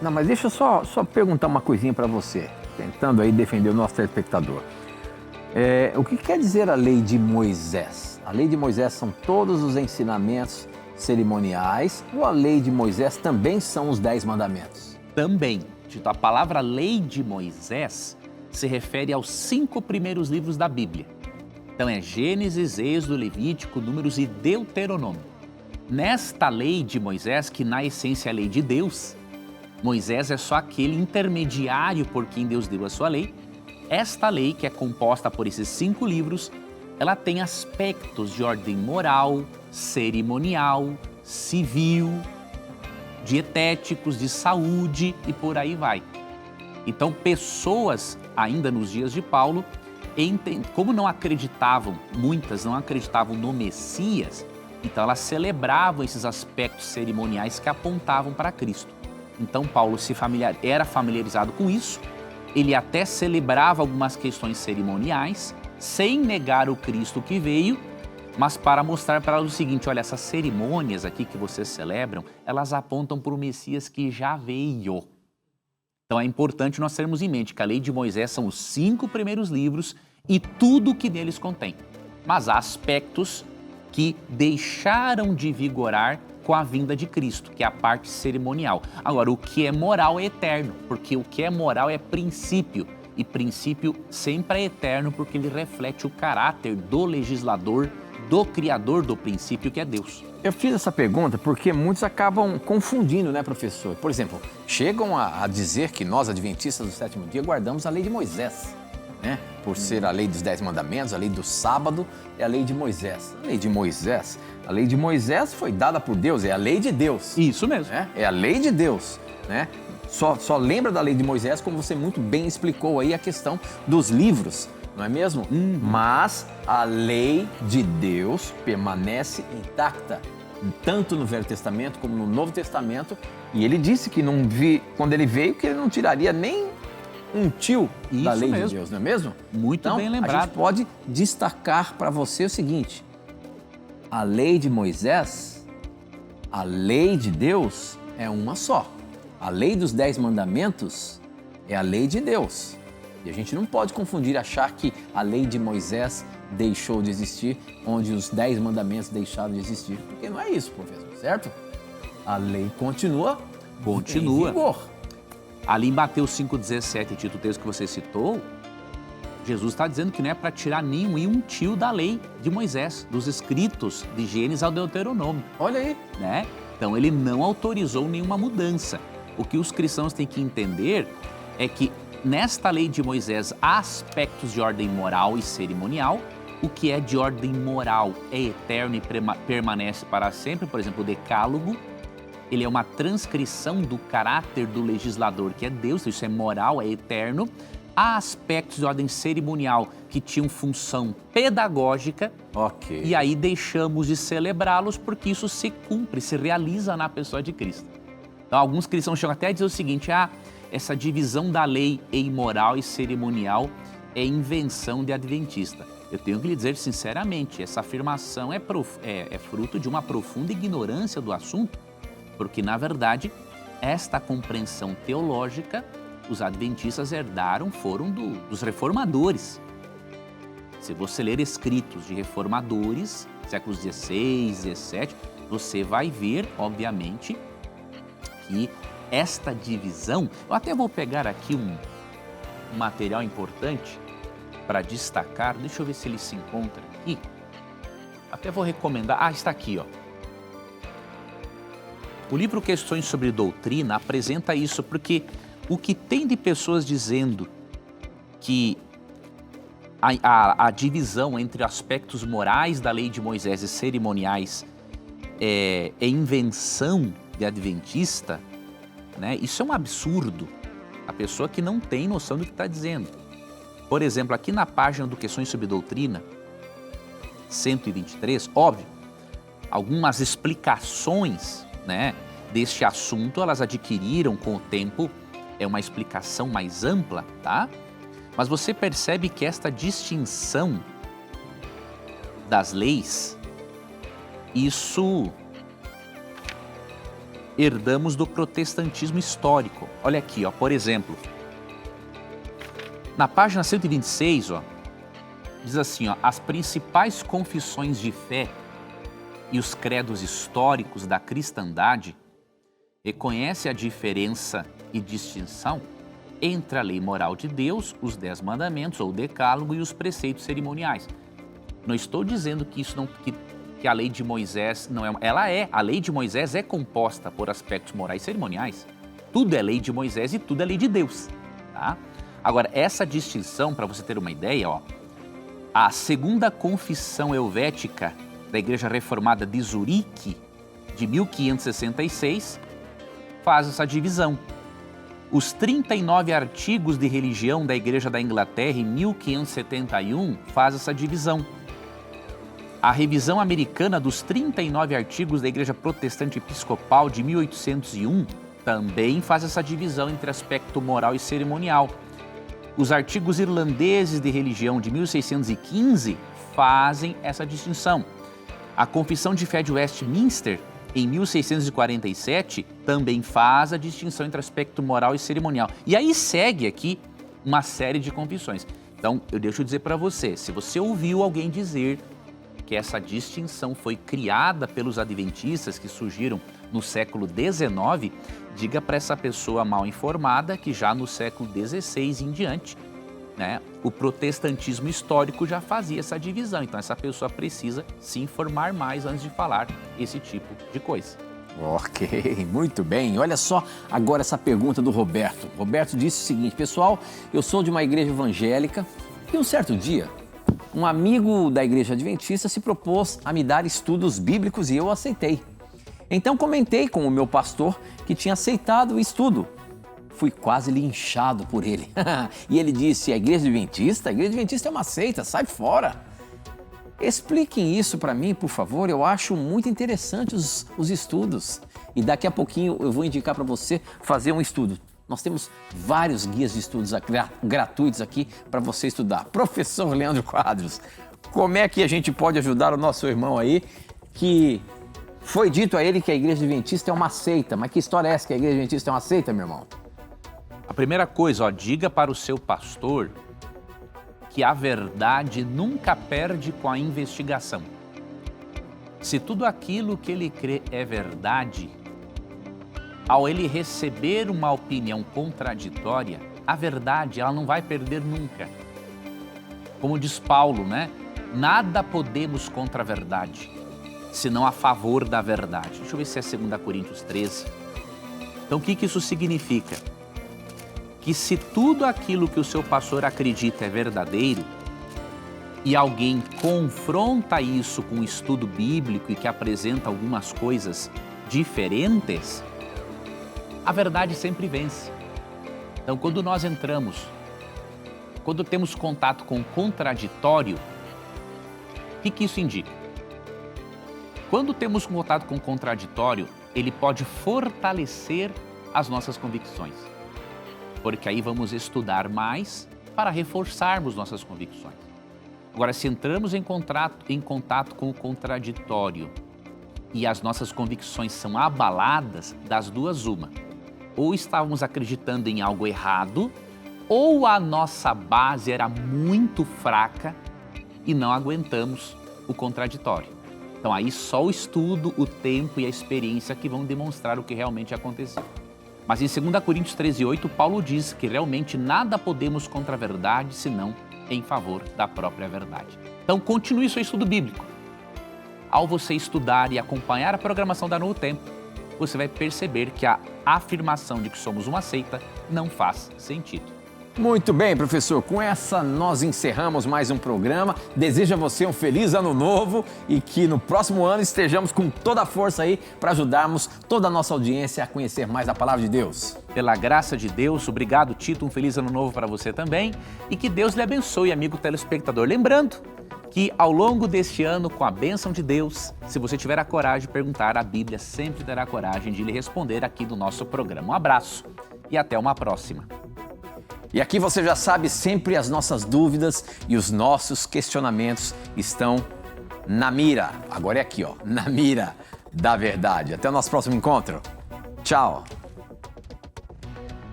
[SPEAKER 1] Não, mas deixa eu só perguntar uma coisinha para você, tentando aí defender o nosso telespectador. O que quer dizer a lei de Moisés? A lei de Moisés são todos os ensinamentos cerimoniais ou a lei de Moisés também são os 10 mandamentos?
[SPEAKER 2] Também, Tito, a palavra lei de Moisés se refere aos 5 primeiros livros da Bíblia. Então é Gênesis, Êxodo, Levítico, Números e Deuteronômio. Nesta lei de Moisés, que na essência é a lei de Deus, Moisés é só aquele intermediário por quem Deus deu a sua lei. Esta lei, que é composta por esses 5 livros, ela tem aspectos de ordem moral, cerimonial, civil, dietéticos, de saúde e por aí vai. Então, pessoas, ainda nos dias de Paulo, como não acreditavam, muitas não acreditavam no Messias, então elas celebravam esses aspectos cerimoniais que apontavam para Cristo. Então, Paulo era familiarizado com isso, ele até celebrava algumas questões cerimoniais, sem negar o Cristo que veio, mas para mostrar para elas o seguinte: olha, essas cerimônias aqui que vocês celebram, elas apontam para o Messias que já veio. Então é importante nós termos em mente que a lei de Moisés são os 5 primeiros livros e tudo o que neles contém. Mas há aspectos que deixaram de vigorar com a vinda de Cristo, que é a parte cerimonial. Agora, o que é moral é eterno, porque o que é moral é princípio. E princípio sempre é eterno porque ele reflete o caráter do legislador, do criador do princípio, que é Deus.
[SPEAKER 1] Eu fiz essa pergunta porque muitos acabam confundindo, né, professor? Por exemplo, chegam a dizer que nós, adventistas do 7º dia, guardamos a lei de Moisés, né? Por ser a lei dos 10 mandamentos, a lei do sábado é a lei de Moisés. A lei de Moisés foi dada por Deus, é a lei de Deus.
[SPEAKER 2] Isso mesmo.
[SPEAKER 1] Né? É a lei de Deus, né? Só lembra da lei de Moisés, como você muito bem explicou aí a questão dos livros, não é mesmo? Mas a lei de Deus permanece intacta, tanto no Velho Testamento como no Novo Testamento. E ele disse que quando ele veio, que ele não tiraria nem um tio da lei de Deus, não é mesmo?
[SPEAKER 2] Muito
[SPEAKER 1] então,
[SPEAKER 2] bem lembrado.
[SPEAKER 1] A gente pode destacar para você o seguinte: a lei de Moisés, a lei de Deus é uma só. A lei dos 10 mandamentos é a lei de Deus. E a gente não pode confundir, achar que a lei de Moisés deixou de existir, onde os 10 mandamentos deixaram de existir. Porque não é isso, professor, certo? A lei continua em vigor.
[SPEAKER 2] Ali em Mateus 5,17, Tito, o texto que você citou, Jesus está dizendo que não é para tirar nenhum e um tio da lei de Moisés, dos escritos de Gênesis ao Deuteronômio.
[SPEAKER 1] Olha aí.
[SPEAKER 2] Né? Então ele não autorizou nenhuma mudança. O que os cristãos têm que entender é que nesta lei de Moisés há aspectos de ordem moral e cerimonial. O que é de ordem moral é eterno e permanece para sempre. Por exemplo, o Decálogo, ele é uma transcrição do caráter do legislador, que é Deus. Isso é moral, é eterno. Há aspectos de ordem cerimonial que tinham função pedagógica.
[SPEAKER 1] Ok.
[SPEAKER 2] E aí deixamos de celebrá-los porque isso se cumpre, se realiza na pessoa de Cristo. Então, alguns cristãos chegam até a dizer o seguinte: essa divisão da lei em moral e cerimonial é invenção de adventista. Eu tenho que lhe dizer sinceramente, essa afirmação é fruto de uma profunda ignorância do assunto, porque, na verdade, esta compreensão teológica os adventistas foram dos reformadores. Se você ler escritos de reformadores, séculos XVI, XVII, você vai ver, obviamente, que esta divisão... Eu até vou pegar aqui um material importante para destacar. Deixa eu ver se ele se encontra aqui. Até vou recomendar. Está aqui, ó. O livro Questões sobre Doutrina apresenta isso, porque o que tem de pessoas dizendo que a divisão entre aspectos morais da lei de Moisés e cerimoniais é invenção de adventista, né? Isso é um absurdo. A pessoa que não tem noção do que está dizendo. Por exemplo, aqui na página do Questões sobre Doutrina, 123, óbvio, algumas explicações, né, deste assunto, elas adquiriram com o tempo uma explicação mais ampla, tá? Mas você percebe que esta distinção das leis, isso herdamos do protestantismo histórico. Olha aqui, ó, por exemplo, na página 126, ó, diz assim, ó, as principais confissões de fé e os credos históricos da cristandade reconhecem a diferença e distinção entre a lei moral de Deus, os 10 mandamentos ou o decálogo e os preceitos cerimoniais. Não estou dizendo que isso não, que a lei de Moisés não é... A lei de Moisés é composta por aspectos morais e cerimoniais. Tudo é lei de Moisés e tudo é lei de Deus, tá? Agora, essa distinção, para você ter uma ideia, ó, a segunda confissão helvética da Igreja Reformada de Zurique, de 1566, faz essa divisão. Os 39 artigos de religião da Igreja da Inglaterra, em 1571, faz essa divisão. A revisão americana dos 39 artigos da Igreja Protestante Episcopal, de 1801, também faz essa divisão entre aspecto moral e cerimonial. Os artigos irlandeses de religião, de 1615, fazem essa distinção. A Confissão de Fé de Westminster, em 1647, também faz a distinção entre aspecto moral e cerimonial. E aí segue aqui uma série de confissões. Então, deixa eu dizer para você, se você ouviu alguém dizer que essa distinção foi criada pelos adventistas que surgiram no século XIX, diga para essa pessoa mal informada que já no século XVI em diante, né, o protestantismo histórico já fazia essa divisão. Então essa pessoa precisa se informar mais antes de falar esse tipo de coisa.
[SPEAKER 1] Ok, muito bem. Olha só agora essa pergunta do Roberto. Roberto disse o seguinte: pessoal, eu sou de uma igreja evangélica e um certo dia um amigo da igreja adventista se propôs a me dar estudos bíblicos e eu aceitei. Então comentei com o meu pastor que tinha aceitado o estudo. Fui quase linchado por ele. E ele disse: a igreja adventista é uma seita, sai fora. Expliquem isso para mim, por favor, eu acho muito interessante os estudos. E daqui a pouquinho eu vou indicar para você fazer um estudo. Nós temos vários guias de estudos gratuitos aqui para você estudar. Professor Leandro Quadros, como é que a gente pode ajudar o nosso irmão aí que foi dito a ele que a igreja adventista é uma seita? Mas que história é essa que a igreja adventista é uma seita, meu irmão?
[SPEAKER 2] A primeira coisa, ó, diga para o seu pastor que a verdade nunca perde com a investigação. Se tudo aquilo que ele crê é verdade, ao ele receber uma opinião contraditória, a verdade ela não vai perder nunca. Como diz Paulo, né? Nada podemos contra a verdade, senão a favor da verdade. Deixa eu ver se é 2 Coríntios 13. Então o que isso significa? Que se tudo aquilo que o seu pastor acredita é verdadeiro e alguém confronta isso com um estudo bíblico e que apresenta algumas coisas diferentes, a verdade sempre vence. Então, quando nós quando temos contato com o contraditório, o que isso indica? Quando temos contato com o contraditório, ele pode fortalecer as nossas convicções. Porque aí vamos estudar mais para reforçarmos nossas convicções. Agora, se entramos em contato com o contraditório e as nossas convicções são abaladas, das duas uma. Ou estávamos acreditando em algo errado, ou a nossa base era muito fraca e não aguentamos o contraditório. Então aí só o estudo, o tempo e a experiência que vão demonstrar o que realmente aconteceu. Mas em 2 Coríntios 13:8, Paulo diz que realmente nada podemos contra a verdade, senão em favor da própria verdade. Então continue seu estudo bíblico. Ao você estudar e acompanhar a programação da Novo Tempo, você vai perceber que a afirmação de que somos uma seita não faz sentido.
[SPEAKER 1] Muito bem, professor. Com essa nós encerramos mais um programa. Desejo a você um feliz ano novo e que no próximo ano estejamos com toda a força aí para ajudarmos toda a nossa audiência a conhecer mais a Palavra de Deus.
[SPEAKER 2] Pela graça de Deus, obrigado, Tito. Um feliz ano novo para você também e que Deus lhe abençoe, amigo telespectador. Lembrando que ao longo deste ano, com a bênção de Deus, se você tiver a coragem de perguntar, a Bíblia sempre terá coragem de lhe responder aqui no nosso programa. Um abraço e até uma próxima.
[SPEAKER 1] E aqui você já sabe, sempre as nossas dúvidas e os nossos questionamentos estão na mira. Agora é aqui, ó, na mira da verdade. Até o nosso próximo encontro. Tchau.